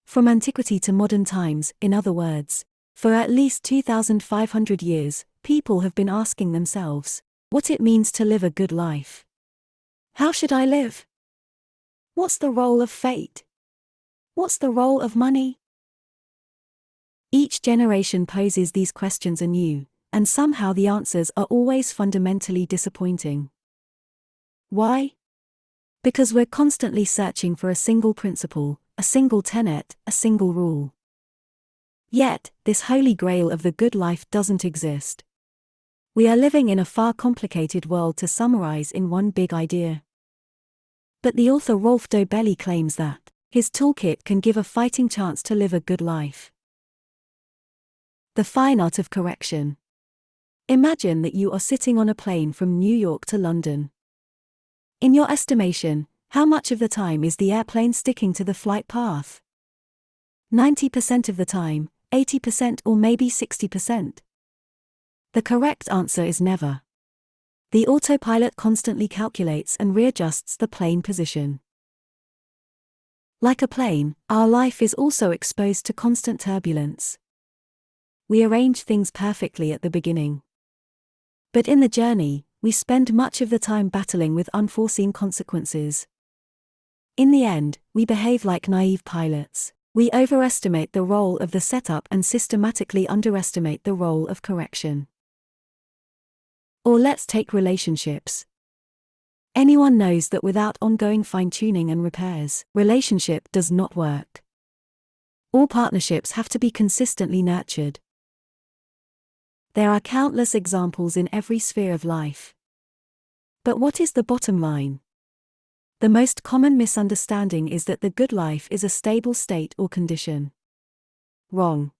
From antiquity to modern times, in other words, for at least 2,500 years, people have been asking themselves what it means to live a good life. How should I live? What's the role of fate? What's the role of money? Each generation poses these questions anew, and somehow the answers are always fundamentally disappointing. Why? Because we're constantly searching for a single principle, a single tenet, a single rule. Yet, this holy grail of the good life doesn't exist. We are living in a far complicated world to summarize in one big idea. But the author Rolf Dobelli claims that his toolkit can give a fighting chance to live a good life. The fine art of correction. Imagine that you are sitting on a plane from New York to London. In your estimation, how much of the time is the airplane sticking to the flight path? 90% of the time, 80% or maybe 60%? The correct answer is never. The autopilot constantly calculates and readjusts the plane position. Like a plane, our life is also exposed to constant turbulence. We arrange things perfectly at the beginning. But in the journey, we spend much of the time battling with unforeseen consequences. In the end, we behave like naive pilots. We overestimate the role of the setup and systematically underestimate the role of correction. Or let's take relationships. Anyone knows that without ongoing fine-tuning and repairs, relationship does not work. All partnerships have to be consistently nurtured. There are countless examples in every sphere of life. But what is the bottom line? The most common misunderstanding is that the good life is a stable state or condition. Wrong.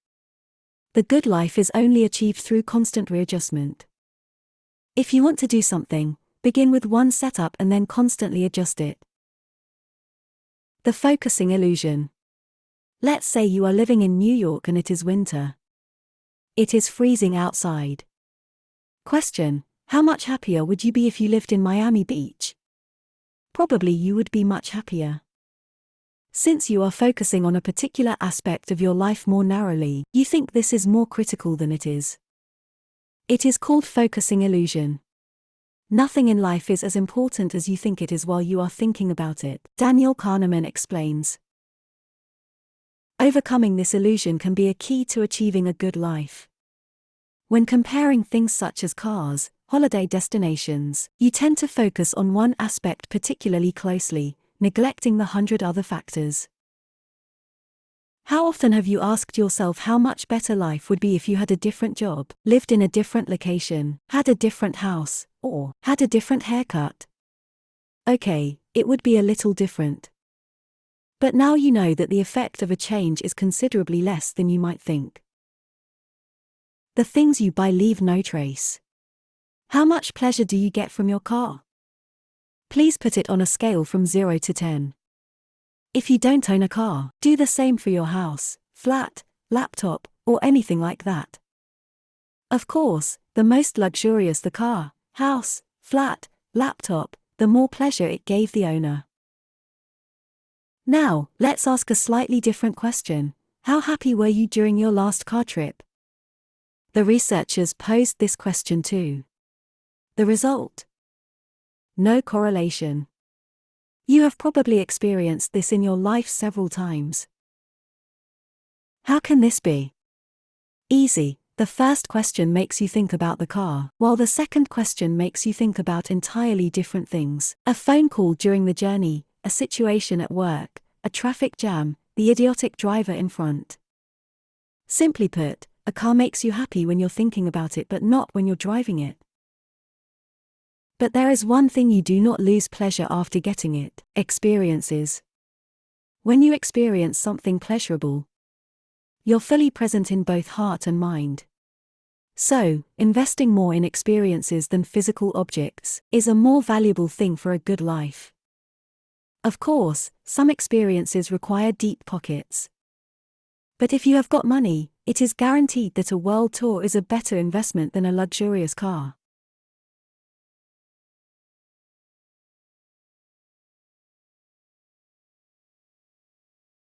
The good life is only achieved through constant readjustment. If you want to do something, begin with one setup and then constantly adjust it. The focusing illusion. Let's say you are living in New York and it is winter. It is freezing outside. Question: how much happier would you be if you lived in Miami Beach? Probably you would be much happier. Since you are focusing on a particular aspect of your life more narrowly, you think this is more critical than it is. It is called focusing illusion. Nothing in life is as important as you think it is while you are thinking about it, Daniel Kahneman explains. Overcoming this illusion can be a key to achieving a good life. When comparing things such as cars, holiday destinations, you tend to focus on one aspect particularly closely, neglecting the 100 other factors. How often have you asked yourself how much better life would be if you had a different job, lived in a different location, had a different house, or had a different haircut? Okay, it would be a little different. But now you know that the effect of a change is considerably less than you might think. The things you buy leave no trace. How much pleasure do you get from your car? Please put it on a scale from 0 to 10. If you don't own a car, do the same for your house, flat, laptop, or anything like that. Of course, the most luxurious the car, house, flat, laptop, the more pleasure it gave the owner. Now, let's ask a slightly different question. How happy were you during your last car trip? The researchers posed this question too. The result? No correlation. You have probably experienced this in your life several times. How can this be? Easy. The first question makes you think about the car, while the second question makes you think about entirely different things. A phone call during the journey, a situation at work, a traffic jam, the idiotic driver in front. Simply put, a car makes you happy when you're thinking about it but not when you're driving it. But there is one thing you do not lose pleasure after getting it: experiences. When you experience something pleasurable, you're fully present in both heart and mind. So, investing more in experiences than physical objects is a more valuable thing for a good life. Of course, some experiences require deep pockets. But if you have got money, it is guaranteed that a world tour is a better investment than a luxurious car.